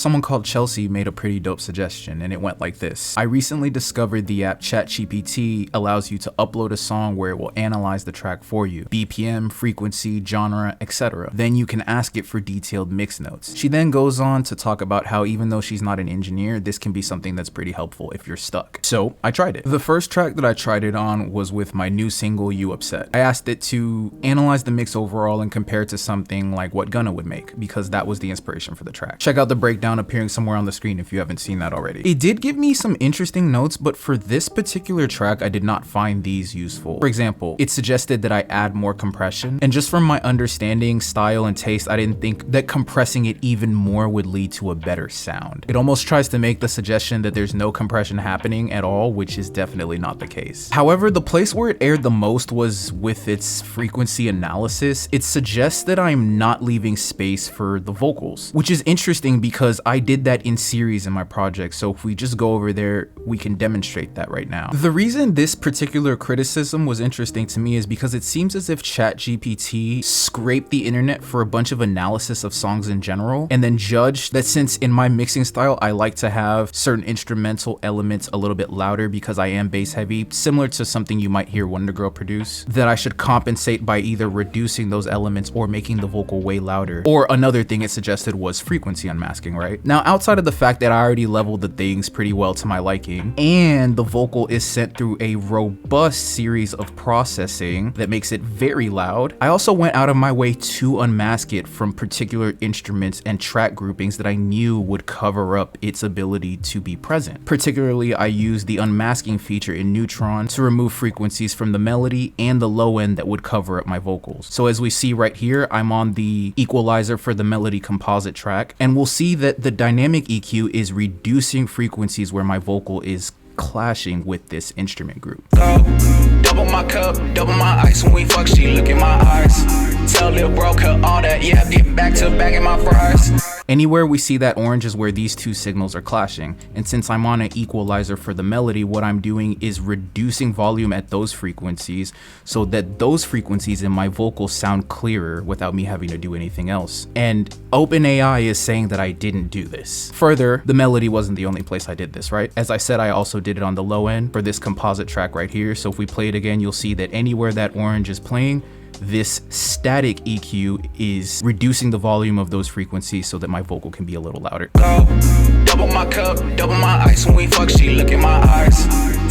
someone called Chelsea made a pretty dope suggestion, and it went like this. I recently discovered the app ChatGPT allows you to upload a song where it will analyze the track for you, BPM, frequency, genre, etc. Then you can ask it for detailed mix notes. She then goes on to talk about how even though she's not an engineer, this can be something that's pretty helpful if you're stuck. So I tried it. The first track that I tried it on was with my new single, You Upset. I asked it to analyze the mix overall and compare it to something like what Gunna would make, because that was the inspiration for the track. Check out the breakdown appearing somewhere on the screen if you haven't seen that already. It did give me some interesting notes, but for this particular track, I did not find these useful. For example, it suggested that I add more compression, and just from my understanding, style, and taste, I didn't think that compressing it even more would lead to a better sound. It almost tries to make the suggestion that there's no compression happening at all, which is definitely not the case. However, the place where it aired the most was with its frequency analysis. It suggests that I'm not leaving space for the vocals, which is interesting because I did that in series in my project, so if we just go over there, we can demonstrate that right now. The reason this particular criticism was interesting to me is because it seems as if ChatGPT scraped the internet for a bunch of analysis of songs in general, and then judged that since in my mixing style, I like to have certain instrumental elements a little bit louder because I am bass heavy, similar to something you might hear Wonder Girl produce, that I should compensate by either reducing those elements or making the vocal way louder. Or another thing it suggested was frequency unmasking, right? Now, outside of the fact that I already leveled the things pretty well to my liking, and the vocal is sent through a robust series of processing that makes it very loud, I also went out of my way to unmask it from particular instruments and track groupings that I knew would cover up its ability to be present. Particularly, I used the unmasking feature in Neutron to remove frequencies from the melody and the low end that would cover up my vocals. So as we see right here, I'm on the equalizer for the melody composite track, and we'll see that the dynamic EQ is reducing frequencies where my vocal is clashing with this instrument group. Double my cup, double my ice when we fuck, she look in my eyes. Tell Lil Bro cut all that, yeah, get back to back in my fries. Anywhere we see that orange is where these two signals are clashing, and since I'm on an equalizer for the melody, what I'm doing is reducing volume at those frequencies so that those frequencies in my vocals sound clearer without me having to do anything else. And OpenAI is saying that I didn't do this. Further, the melody wasn't the only place I did this, right? As I said, I also did it on the low end for this composite track right here. So if we play it again, you'll see that anywhere that orange is playing, this static EQ is reducing the volume of those frequencies so that my vocal can be a little louder. Double my cup, double my ice when we fuck, she look in my eyes.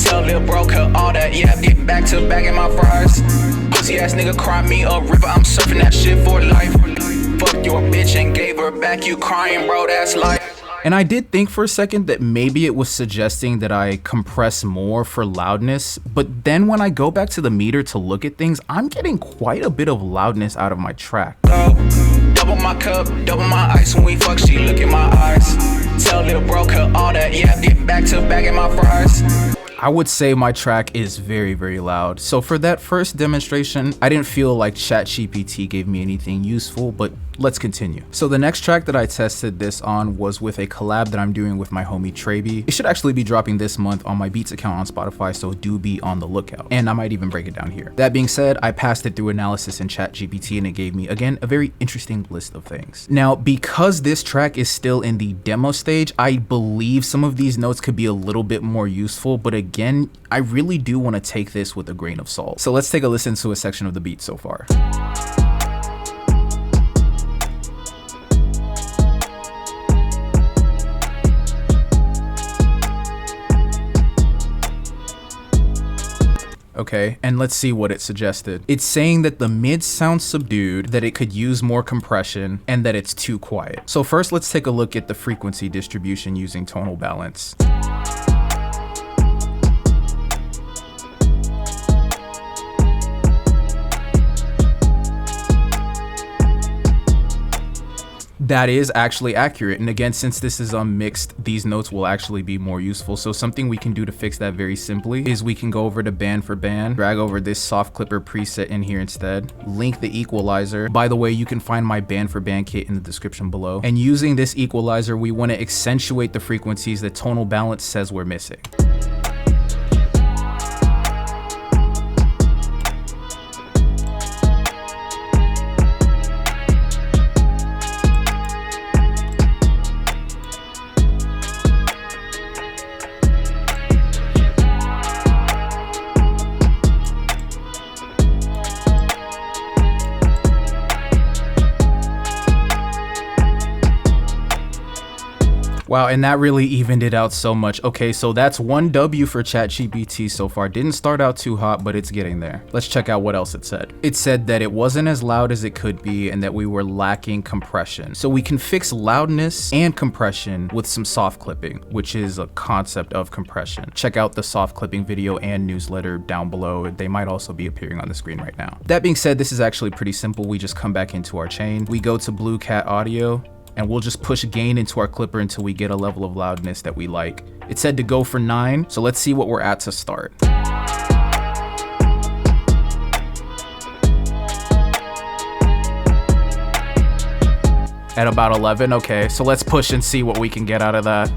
Tell Lil Bro cut all that, yeah, get back to back in my fries. Pussy ass nigga cry me a river, I'm surfing that shit for life. Fuck your bitch and gave her back, you crying bro, that's life. And I did think for a second that maybe it was suggesting that I compress more for loudness, but then when I go back to the meter to look at things, I'm getting quite a bit of loudness out of my track. Double my cup, double my ice when we fuck, she look in my eyes. Tell Lil Bro cut all that, yeah, get back to back in my fries. I would say my track is very, very loud. So for that first demonstration, I didn't feel like ChatGPT gave me anything useful, but let's continue. So the next track that I tested this on was with a collab that I'm doing with my homie Treby. It should actually be dropping this month on my Beats account on Spotify, so do be on the lookout. And I might even break it down here. That being said, I passed it through analysis in ChatGPT and it gave me, again, a very interesting list of things. Now, because this track is still in the demo stage, I believe some of these notes could be a little bit more useful, but again, I really do want to take this with a grain of salt. So let's take a listen to a section of the beat so far. Okay, and let's see what it suggested. It's saying that the mids sound subdued, that it could use more compression, and that it's too quiet. So first, let's take a look at the frequency distribution using tonal balance. That is actually accurate, and again, since this is unmixed, these notes will actually be more useful. So something we can do to fix that very simply is we can go over to band for band, drag over this soft clipper preset in here instead, link the equalizer. By the way, you can find my band for band kit in the description below. And using this equalizer, we want to accentuate the frequencies that tonal balance says we're missing. Wow, and that really evened it out so much. Okay, so that's 1 W for ChatGPT so far. Didn't start out too hot, but it's getting there. Let's check out what else it said. It said that it wasn't as loud as it could be and that we were lacking compression. So we can fix loudness and compression with some soft clipping, which is a concept of compression. Check out the soft clipping video and newsletter down below. They might also be appearing on the screen right now. That being said, this is actually pretty simple. We just come back into our chain. We go to Blue Cat Audio, and we'll just push gain into our clipper until we get a level of loudness that we like. It said to go for 9, so let's see what we're at to start. At about 11, okay, so let's push and see what we can get out of that.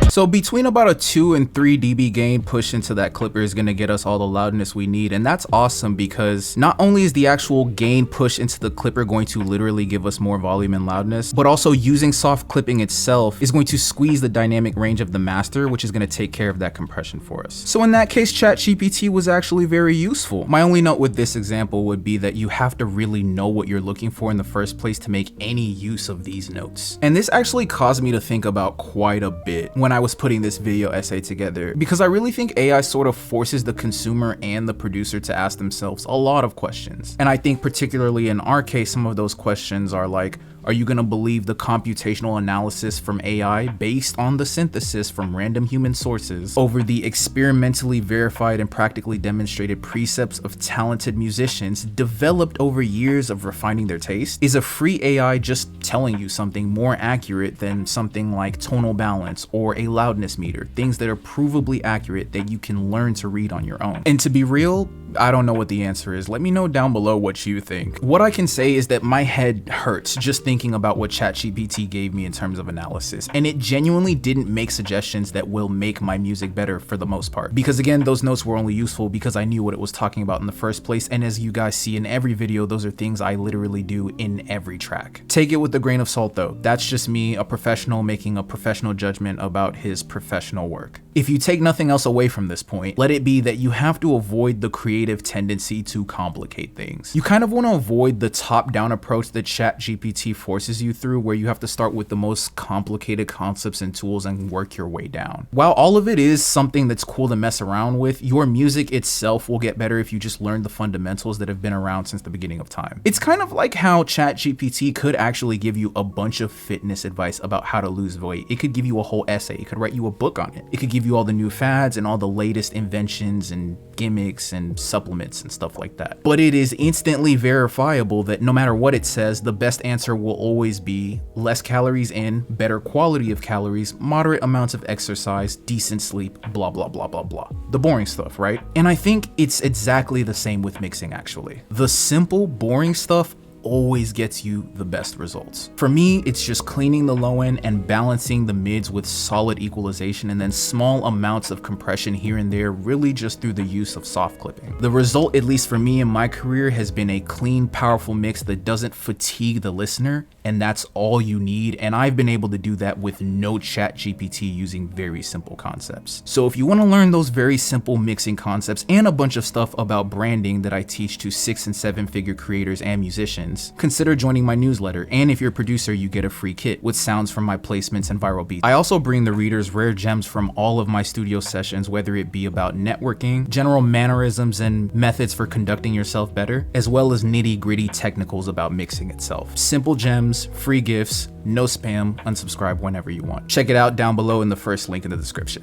So between about a 2 and 3 dB gain push into that clipper is gonna get us all the loudness we need, and that's awesome because not only is the actual gain push into the clipper going to literally give us more volume and loudness, but also using soft clipping itself is going to squeeze the dynamic range of the master, which is gonna take care of that compression for us. So in that case, ChatGPT was actually very useful. My only note with this example would be that you have to really know what you're looking for in the first place to make any use of these notes. And this actually caused me to think about quite a bit when I was putting this video essay together, because I really think AI sort of forces the consumer and the producer to ask themselves a lot of questions. And I think particularly in our case, some of those questions are like, are you gonna believe the computational analysis from AI based on the synthesis from random human sources over the experimentally verified and practically demonstrated precepts of talented musicians developed over years of refining their taste? Is a free AI just telling you something more accurate than something like tonal balance or a loudness meter, things that are provably accurate that you can learn to read on your own? And to be real, I don't know what the answer is. Let me know down below what you think. What I can say is that my head hurts just thinking about what ChatGPT gave me in terms of analysis, and it genuinely didn't make suggestions that will make my music better for the most part. Because again, those notes were only useful because I knew what it was talking about in the first place, and as you guys see in every video, those are things I literally do in every track. Take it with a grain of salt though. That's just me, a professional, making a professional judgment about his professional work. If you take nothing else away from this point, let it be that you have to avoid the creative tendency to complicate things. You kind of want to avoid the top-down approach that ChatGPT forces you through, where you have to start with the most complicated concepts and tools and work your way down. While all of it is something that's cool to mess around with, your music itself will get better if you just learn the fundamentals that have been around since the beginning of time. It's kind of like how ChatGPT could actually give you a bunch of fitness advice about how to lose weight. It could give you a whole essay. It could write you a book on it. It could give you all the new fads and all the latest inventions and gimmicks and supplements and stuff like that. But it is instantly verifiable that no matter what it says, the best answer will always be less calories in, better quality of calories, moderate amounts of exercise, decent sleep, blah, blah, blah, blah, blah. The boring stuff, right? And I think it's exactly the same with mixing actually. The simple, boring stuff always gets you the best results. For me, it's just cleaning the low end and balancing the mids with solid equalization and then small amounts of compression here and there, really just through the use of soft clipping. The result, at least for me in my career, has been a clean, powerful mix that doesn't fatigue the listener, and that's all you need. And I've been able to do that with no ChatGPT using very simple concepts. So if you want to learn those very simple mixing concepts and a bunch of stuff about branding that I teach to 6- and 7-figure creators and musicians, consider joining my newsletter, and if you're a producer, you get a free kit with sounds from my placements and viral beats. I also bring the readers rare gems from all of my studio sessions, whether it be about networking, general mannerisms and methods for conducting yourself better, as well as nitty-gritty technicals about mixing itself. Simple gems, free gifts, no spam, unsubscribe whenever you want. Check it out down below in the first link in the description.